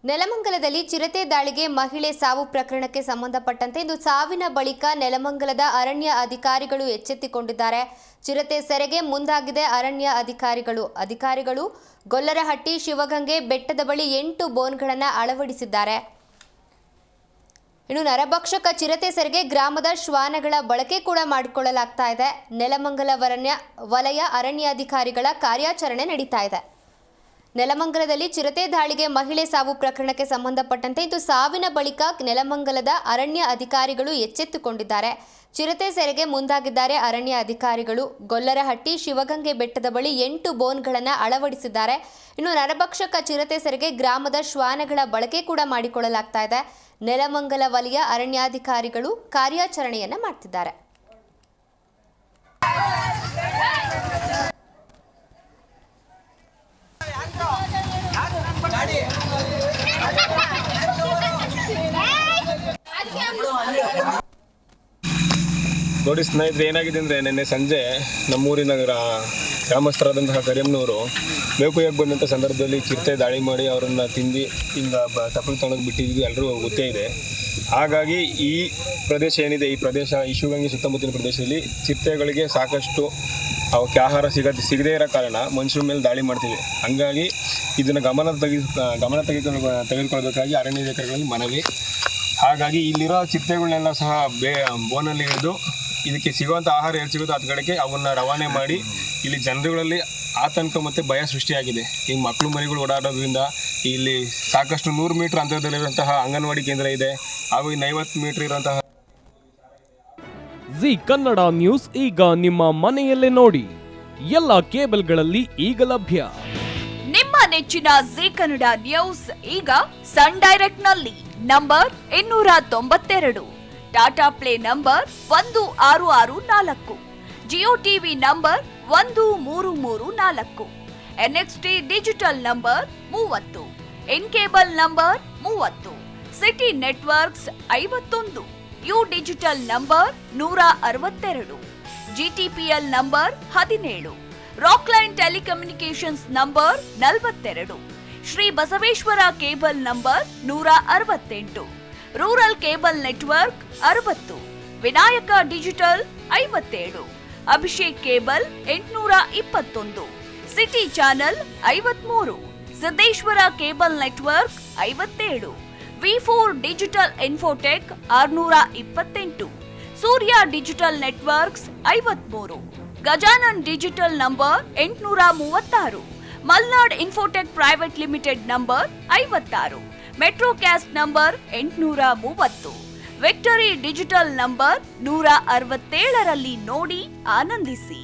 ನೆಲಮಂಗಲದಲ್ಲಿ ಚಿರತೆ ದಾಳಿಗೆ ಮಹಿಳೆ ಸಾವು ಪ್ರಕರಣಕ್ಕೆ ಸಂಬಂಧಪಟ್ಟಂತೆ ಇಂದು ಸಾವಿನ ಬಳಿಕ ನೆಲಮಂಗಲದ ಅರಣ್ಯ ಅಧಿಕಾರಿಗಳು ಎಚ್ಚೆತ್ತುಕೊಂಡಿದ್ದಾರೆ. ಚಿರತೆ ಸೆರೆಗೆ ಮುಂದಾಗಿದೆ ಅರಣ್ಯ ಅಧಿಕಾರಿಗಳು ಗೊಲ್ಲರಹಟ್ಟಿ ಶಿವಗಂಗೆ ಬೆಟ್ಟದ ಬಳಿ 8 ಬೋನ್ಗಳನ್ನು ಅಳವಡಿಸಿದ್ದಾರೆ. ಇನ್ನು ನರಭಕ್ಷಕ ಚಿರತೆ ಸೆರೆಗೆ ಗ್ರಾಮದ ಶ್ವಾನಗಳ ಬಳಕೆ ಕೂಡ ಮಾಡಿಕೊಳ್ಳಲಾಗ್ತಾ ಇದೆ. ನೆಲಮಂಗಲ ವಲಯ ಅರಣ್ಯಾಧಿಕಾರಿಗಳ ಕಾರ್ಯಾಚರಣೆ ನಡೀತಾ ಇದೆ. ನೆಲಮಂಗಲದಲ್ಲಿ ಚಿರತೆ ದಾಳಿಗೆ ಮಹಿಳೆ ಸಾವು ಪ್ರಕರಣಕ್ಕೆ ಸಂಬಂಧಪಟ್ಟಂತೆ ಇಂದು ಸಾವಿನ ಬಳಿಕ ನೆಲಮಂಗಲದ ಅರಣ್ಯ ಅಧಿಕಾರಿಗಳು ಎಚ್ಚೆತ್ತುಕೊಂಡಿದ್ದಾರೆ. ಚಿರತೆ ಸೆರೆಗೆ ಮುಂದಾಗಿದ್ದಾರೆ ಅರಣ್ಯ ಅಧಿಕಾರಿಗಳು. ಗೊಲ್ಲರಹಟ್ಟಿ ಶಿವಗಂಗೆ ಬೆಟ್ಟದ ಬಳಿ 8 ಬೋನ್ಗಳನ್ನು ಅಳವಡಿಸಿದ್ದಾರೆ. ಇನ್ನು ನರಭಕ್ಷಕ ಚಿರತೆ ಸೆರೆಗೆ ಗ್ರಾಮದ ಶ್ವಾನಗಳ ಬಳಕೆ ಕೂಡ ಮಾಡಿಕೊಳ್ಳಲಾಗ್ತಾ ಇದೆ. ನೆಲಮಂಗಲ ವಲಯ ಅರಣ್ಯಾಧಿಕಾರಿಗಳು ಕಾರ್ಯಾಚರಣೆಯನ್ನ ಮಾಡ್ತಿದ್ದಾರೆ. ನೋಡಿ ಸ್ನೇಹಿತರೆ, ಏನಾಗಿದೆ ಅಂದರೆ ನಿನ್ನೆ ಸಂಜೆ ನಮ್ಮೂರಿನ ಗ್ರಾಮಸ್ಥರಾದಂತಹ ಕರಿಯಮ್ಮನವರು ಮೇವುಕೊಯ್ಯಕ್ಕೆ ಬಂದಂಥ ಸಂದರ್ಭದಲ್ಲಿ ಚಿರತೆ ದಾಳಿ ಮಾಡಿ ಅವರನ್ನು ತಿಂದು ತಪ್ಪಲು ತಗೊಂಡು ಬಿಟ್ಟಿದ್ದು ಎಲ್ಲರೂ ಗೊತ್ತೇ ಇದೆ. ಹಾಗಾಗಿ ಈ ಪ್ರದೇಶ ಏನಿದೆ, ಈ ಪ್ರದೇಶ ಈ ಶಿವಗಂಗೆ ಸುತ್ತಮುತ್ತಲಿನ ಪ್ರದೇಶದಲ್ಲಿ ಚಿರತೆಗಳಿಗೆ ಸಾಕಷ್ಟು ಅವಕ್ಕೆ ಆಹಾರ ಸಿಗದೇ ಇರೋ ಕಾರಣ ಮನುಷ್ಯರ ಮೇಲೆ ದಾಳಿ ಮಾಡ್ತೀವಿ. ಹಂಗಾಗಿ ಇದನ್ನು ಗಮನ ತೆಗೆದುಕೊಳ್ಬೇಕಾಗಿ ಅರಣ್ಯಾಧಿಕಾರಿಗಳಲ್ಲಿ ಮನವಿ. ಹಾಗಾಗಿ ಇಲ್ಲಿರೋ ಚಿರತೆಗಳನ್ನೆಲ್ಲ ಸಹ ಬೋನಲ್ಲಿ ಹಿಡಿದು ಇದಕ್ಕೆ ಸಿಗುವಂಥ ಆಹಾರ ಎಲ್ಲಿ ಸಿಗುತ್ತೋ ಅದ ಕಡೆಗೆ ಅವನ್ನ ರವಾನೆ ಮಾಡಿ ಇಲ್ಲಿ ಜನರುಗಳಲ್ಲಿ ಆತಂಕ ಮತ್ತು ಭಯ ಸೃಷ್ಟಿಯಾಗಿದೆ. ಈ ಮಕ್ಕಳು ಮರಿಗಳು ಓಡಾಡೋದ್ರಿಂದ ಇಲ್ಲಿ ಸಾಕಷ್ಟು 100 ಮೀಟರ್ ಅಂತರದಲ್ಲಿರುವಂತಹ ಅಂಗನವಾಡಿ ಕೇಂದ್ರ ಇದೆ, ಹಾಗೂ 50 ಮೀಟರ್ ಇರುವಂತಹ ಜಿ ಕನ್ನಡ ನ್ಯೂಸ್ ಈಗ ನಿಮ್ಮ ಮನೆಯಲ್ಲೇ ನೋಡಿ. ಎಲ್ಲ ಕೇಬಲ್ಗಳಲ್ಲಿ ಈಗ ಲಭ್ಯ. ನಿಮ್ಮ ನೆಚ್ಚಿನ ಜಿ ಕನ್ನಡ ನ್ಯೂಸ್ ಈಗ ಸನ್ ಡೈರೆಕ್ಟ್ ನಲ್ಲಿ number 292, Tata play number 1664, Jio TV number 1334, NXT digital number 30, N cable number 30, city networks 51, U digital number 162, GTPL number 17, Rockline telecommunications number 42, Shri Basaveshwara cable number 168, rural cable network 60, Vinayaka digital 57, Abhishek cable 821, city channel 53, Siddeshwara cable network 57, ವಿ4 digital infotech 628, Surya digital networks 53, Gajanan digital number 836, Malnad infotech private limited number 56, Metrocast number 830, victory digital number 167ರಲ್ಲಿ ನೋಡಿ ಆನಂದಿಸಿ.